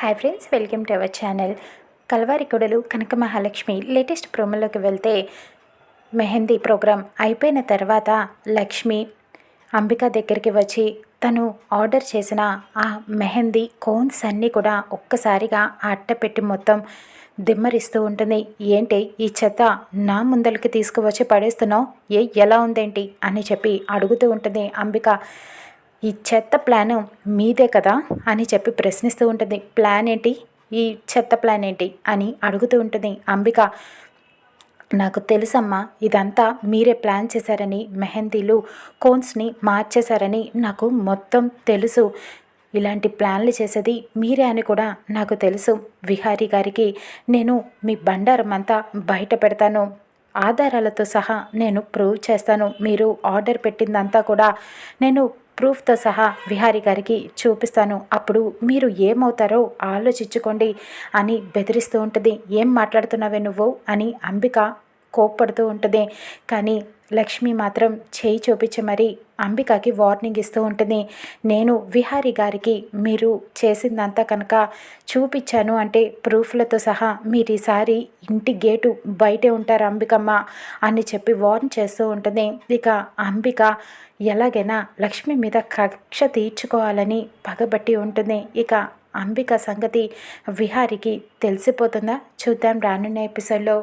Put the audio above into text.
Hi friends, welcome to our channel. Kalvari Kodalu Kanaka Mahalakshmi latest ప్రోమోలోకి వెళ్తే, mehndi programme అయిపోయిన తర్వాత లక్ష్మి అంబిక దగ్గరికి వచ్చి తను ఆర్డర్ చేసిన ఆ మెహందీ కోన్స్ అన్నీ కూడా ఒక్కసారిగా అట్టపెట్టి మొత్తం దిమ్మరిస్తూ ఉంటుంది. ఏంటి ఈ చెత్త నా ముందలకి తీసుకువచ్చి పడేస్తున్నావు, ఎలా ఉందేంటి అని చెప్పి అడుగుతూ ఉంటుంది అంబిక. ఈ చెత్త ప్లాను మీదే కదా అని చెప్పి ప్రశ్నిస్తూ ఉంటుంది. ప్లాన్ ఏంటి, ఈ చెత్త ప్లాన్ ఏంటి అని అడుగుతూ ఉంటుంది అంబిక. నాకు తెలుసమ్మా, ఇదంతా మీరే ప్లాన్ చేశారని, మెహందీలు కోన్స్ని మార్చేశారని నాకు మొత్తం తెలుసు. ఇలాంటి ప్లాన్లు చేసేది మీరే అని కూడా నాకు తెలుసు. విహారీ గారికి నేను మీ బండారం అంతా బయట పెడతాను, ఆధారాలతో సహా నేను ప్రూవ్ చేస్తాను. మీరు ఆర్డర్ పెట్టిందంతా కూడా నేను ప్రూఫ్తో సహా విహారీ గారికి చూపిస్తాను. అప్పుడు మీరు ఏమవుతారో ఆలోచించుకోండి అని బెదిరిస్తూ ఉంటుంది. ఏం మాట్లాడుతున్నావే నువ్వు అని అంబిక కోప్పడుతూ ఉంటుంది. కానీ లక్ష్మి మాత్రం చేయి చూపించి మరీ అంబికకి వార్నింగ్ ఇస్తూ ఉంటుంది. నేను విహారీ గారికి మీరు చేసిందంతా కనుక చూపించాను అంటే ప్రూఫ్లతో సహా మీరు ఈసారి ఇంటి గేటు బయటే ఉంటారు అంబికమ్మ అని చెప్పి వార్న్ చేస్తూ ఉంటుంది. ఇక అంబిక ఎలాగైనా లక్ష్మి మీద కక్ష తీర్చుకోవాలని పగబట్టి ఉంటుంది. ఇక అంబిక సంగతి విహారికి తెలిసిపోతుందా? చూద్దాం రానున్న ఎపిసోడ్లో.